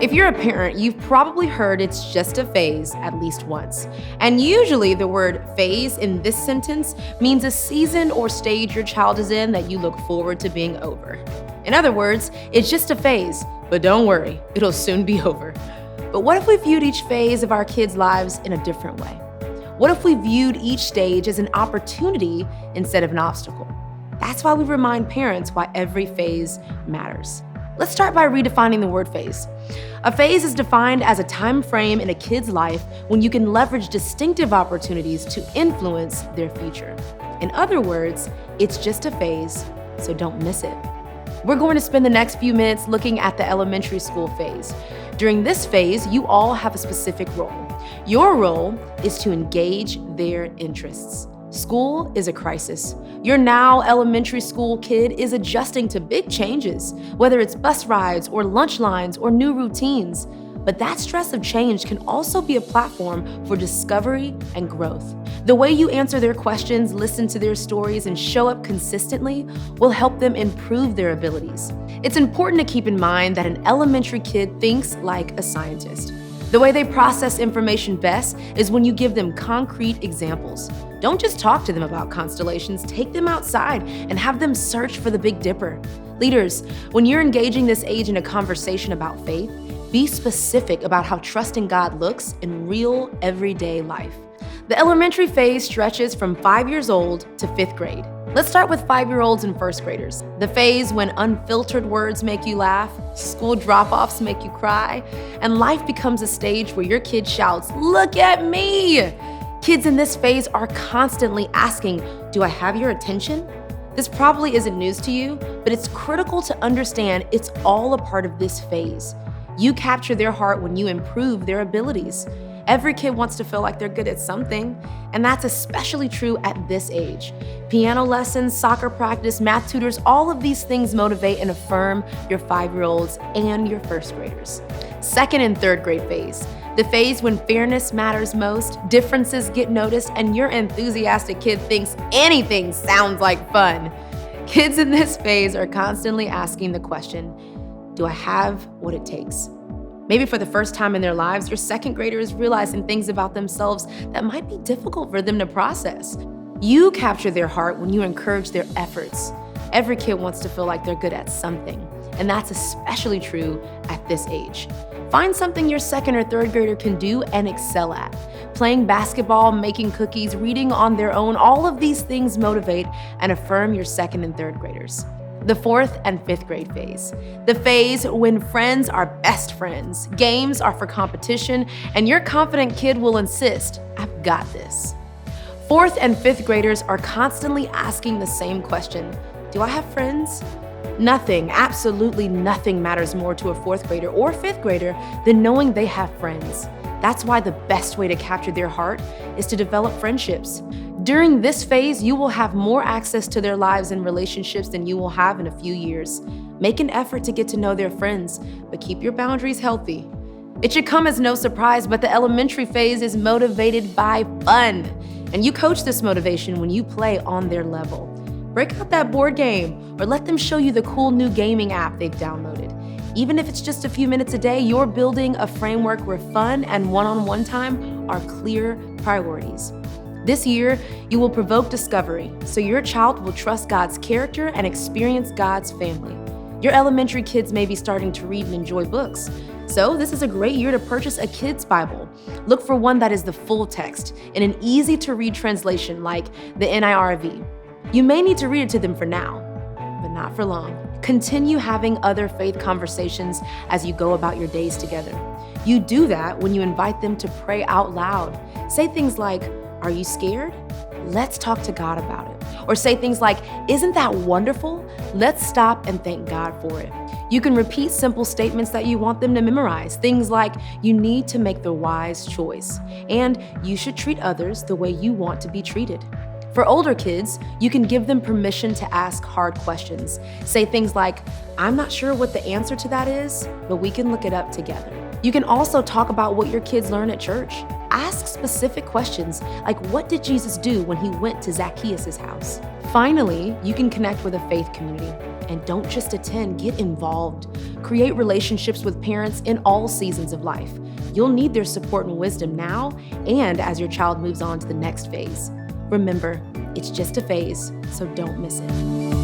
If you're a parent, you've probably heard it's just a phase at least once. And usually the word phase in this sentence means a season or stage your child is in that you look forward to being over. In other words, it's just a phase, but don't worry, it'll soon be over. But what if we viewed each phase of our kids' lives in a different way? What if we viewed each stage as an opportunity instead of an obstacle? That's why we remind parents why every phase matters. Let's start by redefining the word phase. A phase is defined as a time frame in a kid's life when you can leverage distinctive opportunities to influence their future. In other words, it's just a phase, so don't miss it. We're going to spend the next few minutes looking at the elementary school phase. During this phase, you all have a specific role. Your role is to engage their interests. School is a crisis. Your now elementary school kid is adjusting to big changes, whether it's bus rides or lunch lines or new routines. But that stress of change can also be a platform for discovery and growth. The way you answer their questions, listen to their stories, and show up consistently will help them improve their abilities. It's important to keep in mind that an elementary kid thinks like a scientist. The way they process information best is when you give them concrete examples. Don't just talk to them about constellations, take them outside and have them search for the Big Dipper. Leaders, when you're engaging this age in a conversation about faith, be specific about how trusting God looks in real, everyday life. The elementary phase stretches from 5 years old to 5th grade. Let's start with 5-year-olds and 1st graders. The phase when unfiltered words make you laugh, school drop-offs make you cry, and life becomes a stage where your kid shouts, "Look at me!" Kids in this phase are constantly asking, "Do I have your attention?" This probably isn't news to you, but it's critical to understand it's all a part of this phase. You capture their heart when you improve their abilities. Every kid wants to feel like they're good at something, and that's especially true at this age. Piano lessons, soccer practice, math tutors, all of these things motivate and affirm your 5-year-olds and your 1st graders. 2nd and 3rd grade phase, the phase when fairness matters most, differences get noticed, and your enthusiastic kid thinks anything sounds like fun. Kids in this phase are constantly asking the question, do I have what it takes? Maybe for the first time in their lives, your 2nd grader is realizing things about themselves that might be difficult for them to process. You capture their heart when you encourage their efforts. Every kid wants to feel like they're good at something, and that's especially true at this age. Find something your 2nd or 3rd grader can do and excel at. Playing basketball, making cookies, reading on their own, all of these things motivate and affirm your 2nd and 3rd graders. The 4th and 5th grade phase, the phase when friends are best friends, games are for competition, and your confident kid will insist, "I've got this." 4th and 5th graders are constantly asking the same question, do I have friends? Nothing, absolutely nothing matters more to a 4th grader or 5th grader than knowing they have friends. That's why the best way to capture their heart is to develop friendships. During this phase, you will have more access to their lives and relationships than you will have in a few years. Make an effort to get to know their friends, but keep your boundaries healthy. It should come as no surprise, but the elementary phase is motivated by fun. And you coach this motivation when you play on their level. Break out that board game or let them show you the cool new gaming app they've downloaded. Even if it's just a few minutes a day, you're building a framework where fun and one-on-one time are clear priorities. This year, you will provoke discovery, so your child will trust God's character and experience God's family. Your elementary kids may be starting to read and enjoy books, so this is a great year to purchase a kid's Bible. Look for one that is the full text in an easy-to-read translation like the NIRV. You may need to read it to them for now, but not for long. Continue having other faith conversations as you go about your days together. You do that when you invite them to pray out loud. Say things like, "Are you scared? Let's talk to God about it." Or say things like, "Isn't that wonderful? Let's stop and thank God for it." You can repeat simple statements that you want them to memorize. Things like, "You need to make the wise choice," and "You should treat others the way you want to be treated." For older kids, you can give them permission to ask hard questions. Say things like, "I'm not sure what the answer to that is, but we can look it up together." You can also talk about what your kids learn at church. Ask specific questions like, what did Jesus do when he went to Zacchaeus' house? Finally, you can connect with a faith community. And don't just attend, get involved. Create relationships with parents in all seasons of life. You'll need their support and wisdom now and as your child moves on to the next phase. Remember, it's just a phase, so don't miss it.